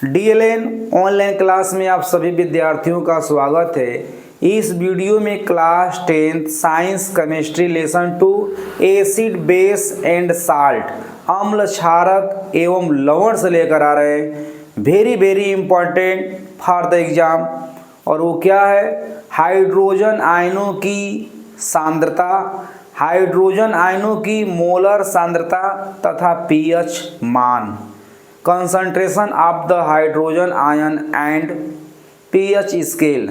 DLN online class में आप सभी विद्यार्थियों का स्वागत है। इस वीडियो में class 10 science chemistry lesson 2 acid base and salt अम्ल क्षारक एवं लवण से लेकर आ रहे हैं। Very important for the exam. और वो क्या है? हाइड्रोजन आयनों की सांद्रता, हाइड्रोजन आयनों की मोलर सांद्रता तथा पीएच मान, concentration of the hydrogen ion and pH scale.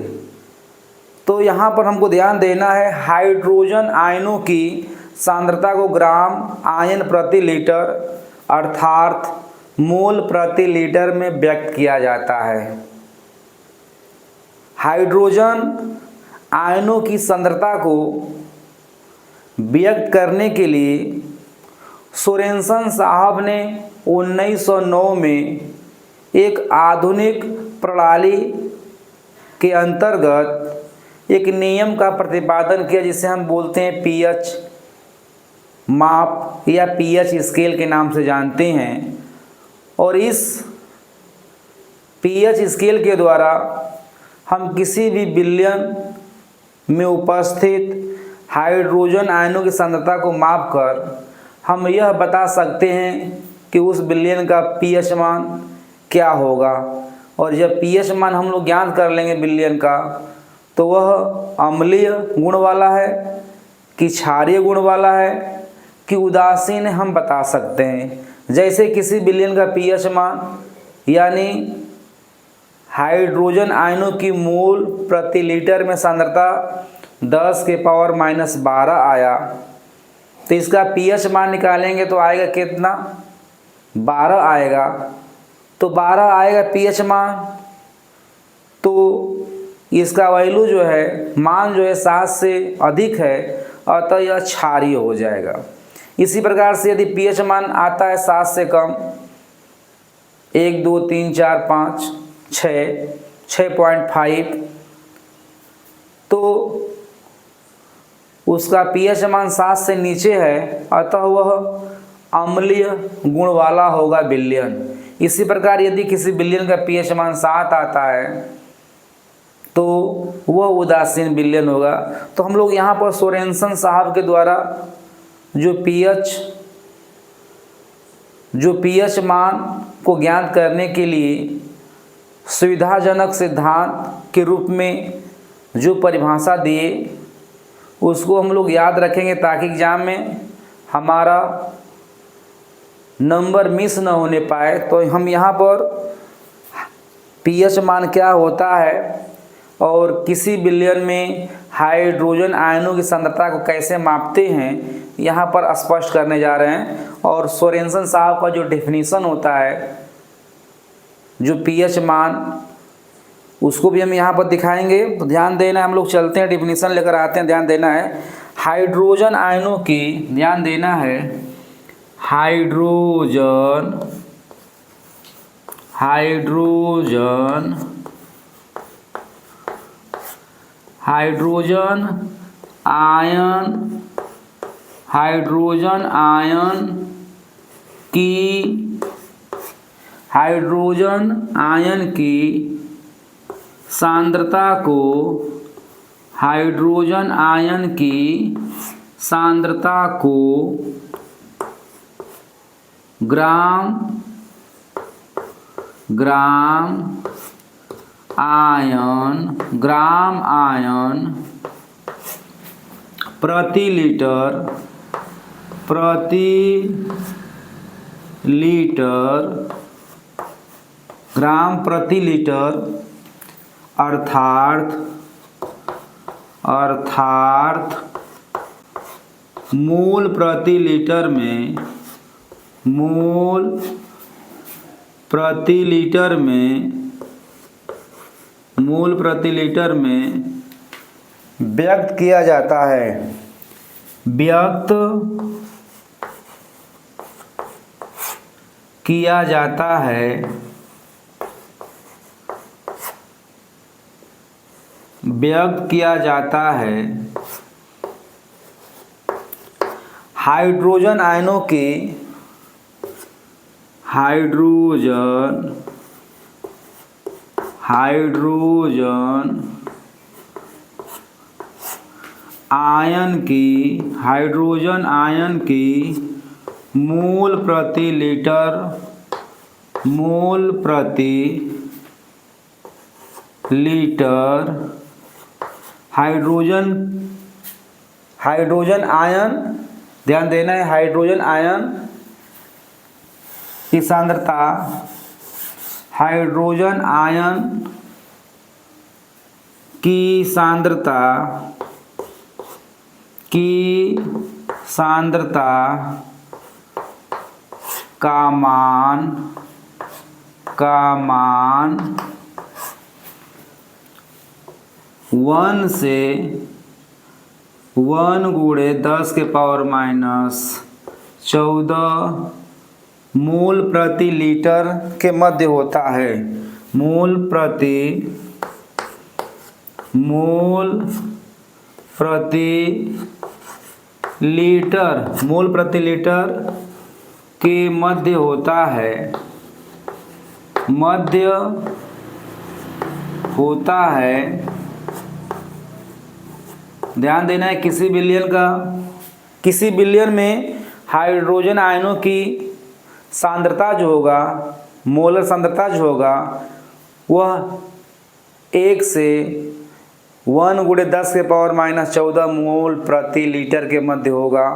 तो यहाँ पर हमको ध्यान देना है, हाइड्रोजन आयनों की सांद्रता को ग्राम आयन प्रति लीटर अर्थात मोल प्रति लीटर में व्यक्त किया जाता है। हाइड्रोजन आयनों की सांद्रता को व्यक्त करने के लिए सोरेनसन साहब ने 1909 में एक आधुनिक प्रणाली के अंतर्गत एक नियम का प्रतिपादन किया, जिसे हम बोलते हैं पीएच माप या पीएच स्केल के नाम से जानते हैं। और इस पीएच स्केल के द्वारा हम किसी भी विलयन में उपस्थित हाइड्रोजन आयनों की सांद्रता को मापकर हम यह बता सकते हैं कि उस विलयन का पीएच मान क्या होगा। और जब पीएच मान हम लोग ज्ञात कर लेंगे विलयन का, तो वह अम्लीय गुण वाला है कि क्षारीय गुण वाला है कि उदासीन है, हम बता सकते हैं। जैसे किसी विलयन का पीएच मान यानी हाइड्रोजन आयनों की मोल प्रति लीटर में सांद्रता 10⁻⁻12 आया, तो इसका पीएच मान निकालेंगे तो आएगा कितना? 12 आएगा। तो 12 आएगा पीएच मान, तो इसका वैल्यू जो है, मान जो है 7 से अधिक है, अतः यह क्षारीय हो जाएगा। इसी प्रकार से यदि पीएच मान आता है 7 से कम, 1 2 3 4 5 6 6.5, तो उसका पीएच मान 7 से नीचे है, अतः वह अम्लीय गुण वाला होगा विलयन। इसी प्रकार यदि किसी विलयन का पीएच मान 7 आता है तो वह उदासीन विलयन होगा। तो हम लोग यहाँ पर सोरेनसन साहब के द्वारा जो पीएच मान को ज्ञात करने के लिए सुविधाजनक सिद्धांत के रूप में जो परिभाषा दिए, उसको हम लोग याद रखेंगे ताकि एग्जाम में हमारा नंबर मिस न होने पाए। तो हम यहाँ पर पीएच मान क्या होता है और किसी विलयन में हाइड्रोजन आयनों की सांद्रता को कैसे मापते हैं, यहाँ पर स्पष्ट करने जा रहे हैं। और सोरेनसन साहब का जो डेफिनेशन होता है, जो पीएच मान, उसको भी हम यहाँ पर दिखाएंगे। तो ध्यान देना है, हम लोग चलते हैं, डेफिनेशन लेकर आते हैं। ध्यान देना है, हाइड्रोजन आयनों की, ध्यान देना है, हाइड्रोजन आयन की सांद्रता को ग्राम आयन प्रति लीटर ग्राम प्रति लीटर अर्थात मोल प्रति लीटर में व्यक्त किया जाता है। व्यक्त किया जाता है हाइड्रोजन हाइड्रोजन आयन की मोल प्रति लीटर हाइड्रोजन आयन, ध्यान देना है, हाइड्रोजन आयन की सांद्रता, हाइड्रोजन आयन की सांद्रता का मान 1 से 1 गुणे 10⁻⁻14 मोल प्रति लीटर के मध्य होता है। मोल प्रति लीटर के मध्य होता है, ध्यान देना है। किसी बिलियन में हाइड्रोजन आयनों की सांद्रता जो होगा, मोलर सांद्रता जो होगा, वह 1 से 1 गुणे 10⁻⁻14 मोल प्रति लीटर के मध्य होगा।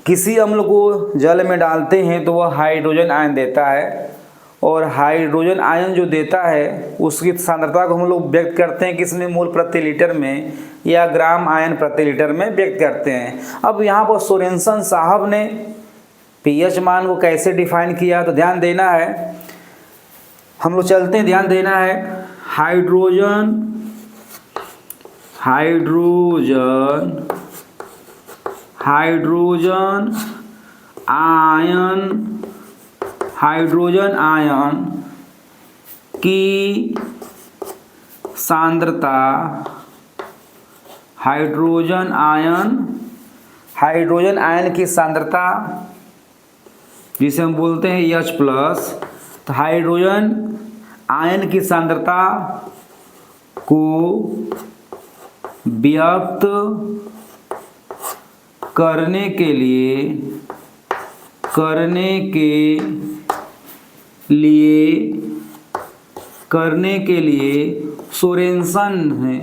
किसी अम्ल को जल में डालते हैं तो वह हाइड्रोजन आयन देता है, और हाइड्रोजन आयन जो देता है उसकी सांद्रता को हम लोग व्यक्त करते हैं किसमें, मोल प्रति लीटर में या ग्राम आयन प्रति लीटर में व्यक्त करते हैं। अब यहाँ पर सोरेनसन साहब ने पीएच मान को कैसे डिफाइन किया, तो ध्यान देना है, हम लोग चलते हैं, ध्यान देना है। हाइड्रोजन आयन की सांद्रता, हाइड्रोजन आयन की सांद्रता जिसे हम बोलते हैं H+, तो हाइड्रोजन आयन की सांद्रता को व्यक्त करने के लिए सोरेनसन ने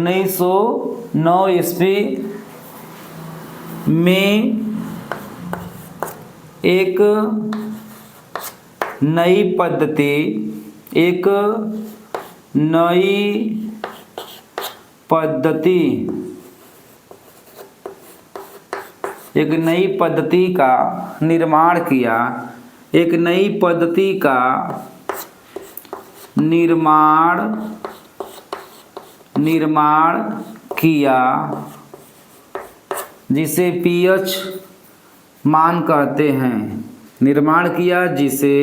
1909 ईस्वी में एक नई पद्धति का निर्माण किया जिसे पीएच मान कहते हैं, जिसे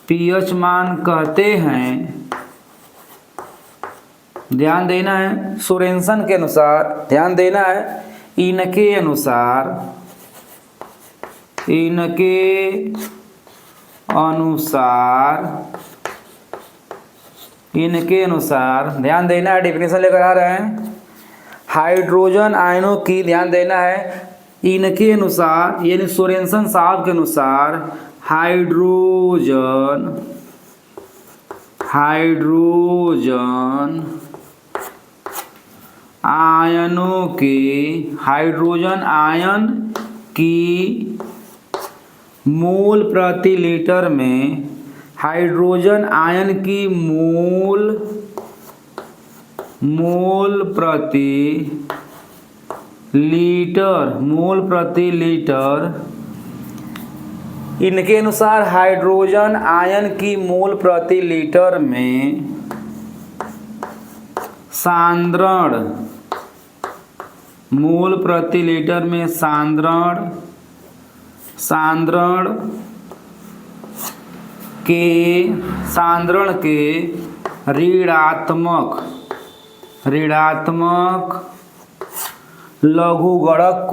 पीएच मान कहते हैं। ध्यान देना है, सोरेनसन के अनुसार, ध्यान देना है, इनके अनुसार ध्यान देना है, डेफिनेशन लेकर आ रहे हैं। हाइड्रोजन आयनों की, ध्यान देना है, इनके अनुसार यानी सोरेनसन साहब के अनुसार हाइड्रोजन आयन की मोल प्रति लीटर में, हाइड्रोजन आयन की मोल प्रति लीटर, इनके अनुसार हाइड्रोजन आयन की मोल प्रति लीटर में सांद्रण, मोल प्रति लीटर में सांद्रण के ऋणात्मक लघुगणक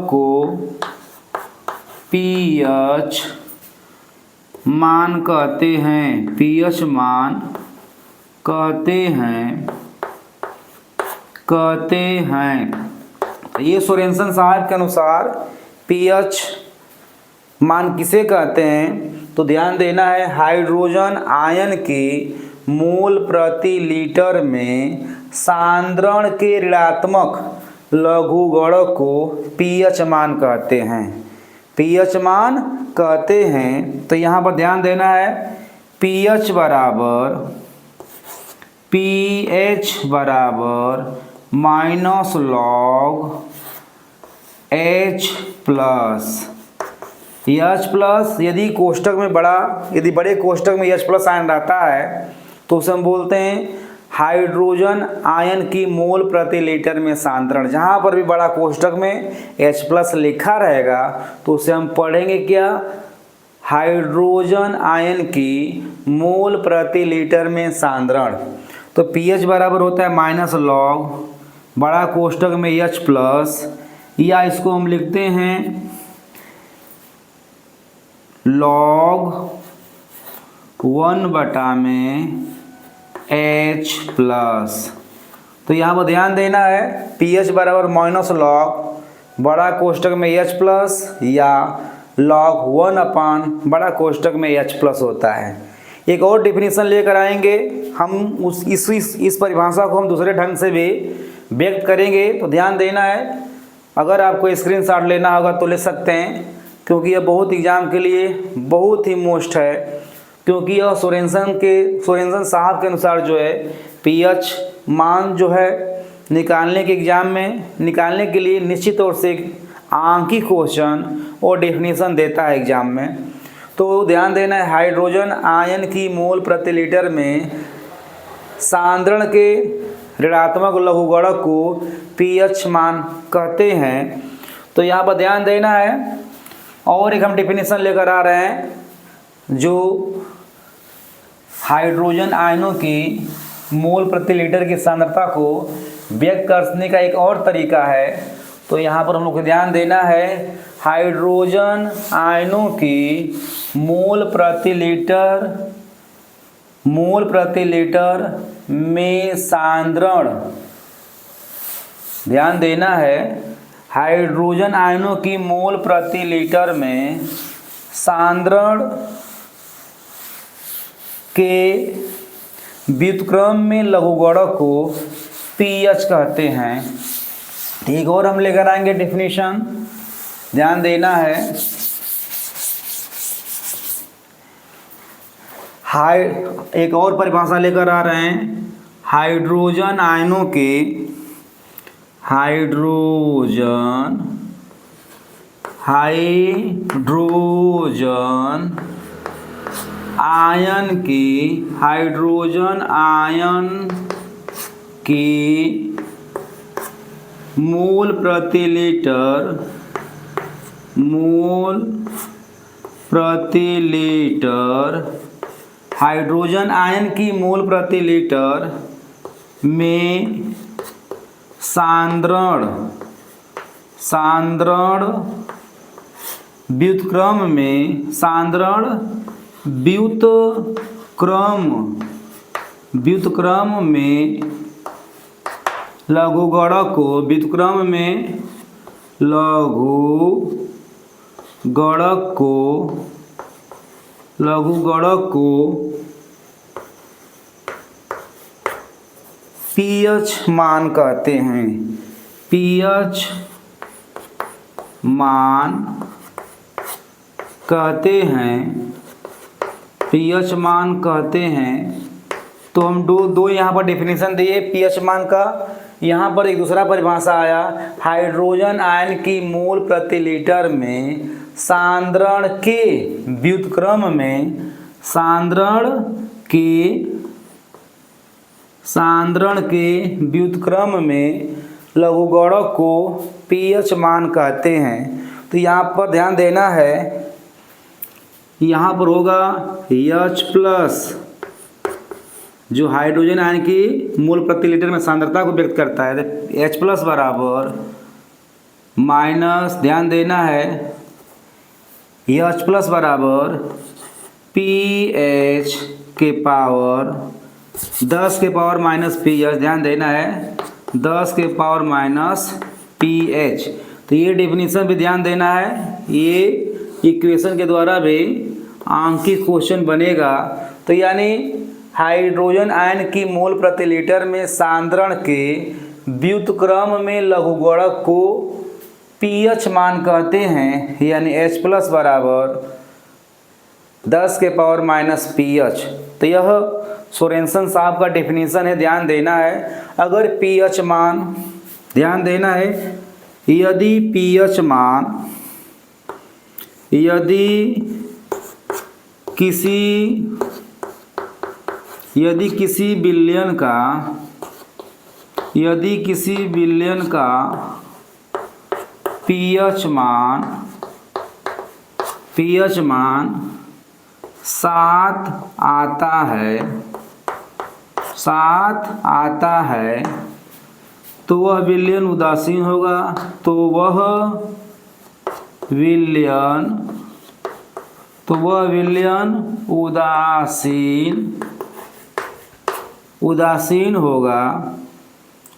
को पीएच मान कहते हैं। पीएच मान कहते हैं। ये सोरेनसन साहब के अनुसार पीएच मान किसे कहते हैं, तो ध्यान देना है हाइड्रोजन आयन के मोल प्रति लीटर में सांद्रण के ऋणात्मक लघुगणक को पीएच मान कहते हैं। पीएच मान कहते हैं, तो यहाँ पर ध्यान देना है पीएच बराबर माइनस लॉग H प्लस यदि कोष्टक में बड़े कोष्टक में H प्लस आयन रहता है तो उसे हम बोलते हैं हाइड्रोजन आयन की मोल प्रति लीटर में सांद्रण। जहाँ पर भी बड़ा कोष्टक में H प्लस लिखा रहेगा तो उसे हम पढ़ेंगे क्या, हाइड्रोजन आयन की मोल प्रति लीटर में सांद्रण। तो पीएच बराबर होता है माइनस लॉग बड़ा कोष्टक में H प्लस, या इसको हम लिखते हैं लॉग 1 में H प्लस। तो यहाँ पर ध्यान देना है पीएच बराबर माइनस लॉग बड़ा कोष्टक में H प्लस या लॉग 1 बड़ा कोष्टक में H प्लस होता है। एक और डिफिनीशन लेकर आएंगे हम, इस परिभाषा को हम दूसरे ढंग से भी व्यक्त करेंगे। तो ध्यान देना है, अगर आपको स्क्रीनशॉट लेना होगा तो ले सकते हैं, क्योंकि यह बहुत एग्जाम के लिए बहुत ही मोस्ट है। क्योंकि यह सोरेनसन साहब के अनुसार जो है पीएच मान जो है निकालने के लिए निश्चित तौर से आंकी क्वेश्चन और डेफिनेशन देता है एग्जाम में। तो ध्यान देना है हाइड्रोजन आयन की मोल प्रति लीटर में सांद्रण के ऋणात्मक लघुगणक को पीएच मान कहते हैं। तो यहाँ पर ध्यान देना है, और एक हम डेफिनेशन लेकर आ रहे हैं जो हाइड्रोजन आयनों की मोल प्रति लीटर की सांद्रता को व्यक्त करने का एक और तरीका है। तो यहाँ पर हम लोग को ध्यान देना है हाइड्रोजन आयनों की मोल प्रति लीटर में सांद्रण, ध्यान देना है हाइड्रोजन आयनों की मोल प्रति लीटर में सांद्रण के व्युत्क्रम में लघुगणक को पीएच कहते हैं। एक और हम लेकर आएंगे डेफिनेशन, ध्यान देना है एक और परिभाषा लेकर आ रहे हैं हाइड्रोजन आयनों के हाइड्रोजन आयन की मोल प्रति लीटर हाइड्रोजन आयन की मोल प्रति लीटर में सांद्रण व्युत्क्रम में लघुगणक को पीएच मान कहते हैं। पीएच मान कहते हैं। तो हम दो यहाँ पर डेफिनेशन दिए पीएच मान का। यहाँ पर एक दूसरा परिभाषा आया, हाइड्रोजन आयन की मोल प्रति लीटर में सांद्रण के व्युत्क्रम में लघुगणक को pH मान कहते हैं। तो यहाँ पर ध्यान देना है, यहाँ पर होगा H+ जो हाइड्रोजन आयन की मोल प्रति लीटर में सांद्रता को व्यक्त करता है, H+ बराबर माइनस, ध्यान देना है, H+ बराबर pH के पावर 10 के पावर माइनस pH, ध्यान देना है 10 के पावर माइनस pH। तो ये डेफिनेशन भी ध्यान देना है, ये इक्वेशन के द्वारा भी आंकिक क्वेश्चन बनेगा। तो यानी हाइड्रोजन आयन की मोल प्रति लीटर में सांद्रण के व्युत्क्रम में लघुगणक को pH मान कहते हैं, यानी H+ बराबर 10 के पावर माइनस pH। तो यह सोरेनसन साहब का डेफिनेशन है, ध्यान देना है। अगर pH मान, ध्यान देना है, यदि pH मान किसी विलयन का pH मान 7 आता है तो वह विलयन उदासीन होगा। तो वह विलयन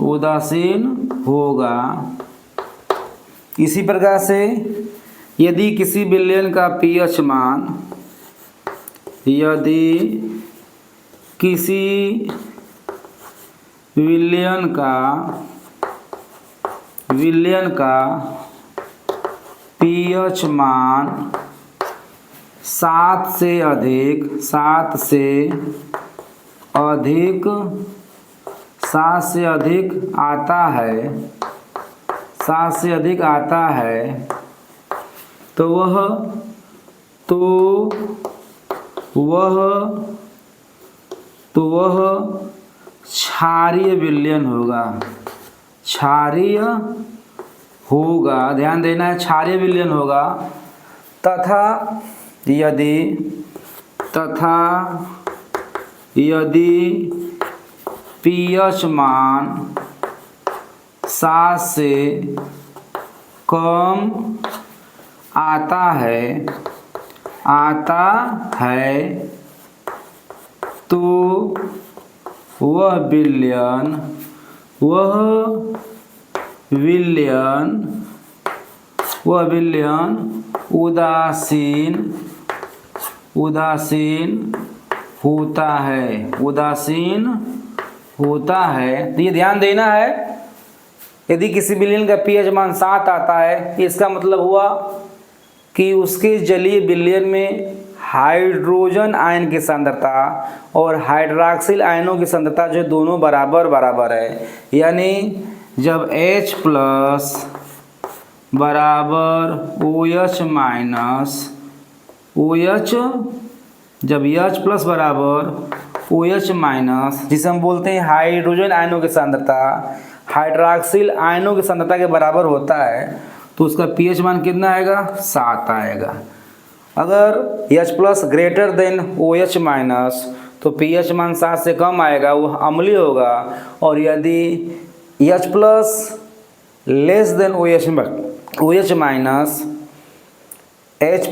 उदासीन होगा। इसी प्रकार से यदि किसी विलयन का pH मान, विलयन का pH मान 7 से अधिक आता है तो वह क्षारीय विलयन होगा। ध्यान देना है, क्षारीय विलयन होगा। तथा यदि pH मान 7 से कम आता है तो वह विलयन उदासीन होता है। तो ये ध्यान देना है, यदि किसी विलयन का pH मान 7 आता है, इसका मतलब हुआ कि उसके जलीय विलयन में हाइड्रोजन आयन की सांद्रता और हाइड्रॉक्सिल आयनों की सांद्रता जो दोनों बराबर है। यानी जब H+ बराबर OH माइनस OH, जब H+ बराबर OH माइनस, जिसे हम बोलते हैं हाइड्रोजन आयनों की सांद्रता हाइड्रॉक्सिल आयनों की सांद्रता के बराबर होता है, तो उसका pH मान कितना आएगा? 7 आएगा। अगर H+ greater than OH minus तो pH मान 7 से कम आएगा, वो अम्लीय होगा। और यदि H+ less than OH minus, H+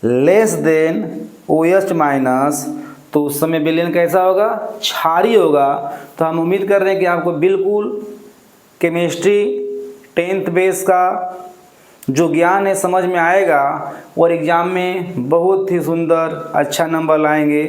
less than OH minus, तो उस समय विलयन कैसा होगा? क्षारीय होगा। तो हम उम्मीद कर रहे हैं कि आपको बिल्कुल केमिस्ट्री 10th बेस का जो ज्ञान है समझ में आएगा और एग्ज़ाम में बहुत ही सुंदर अच्छा नंबर लाएंगे।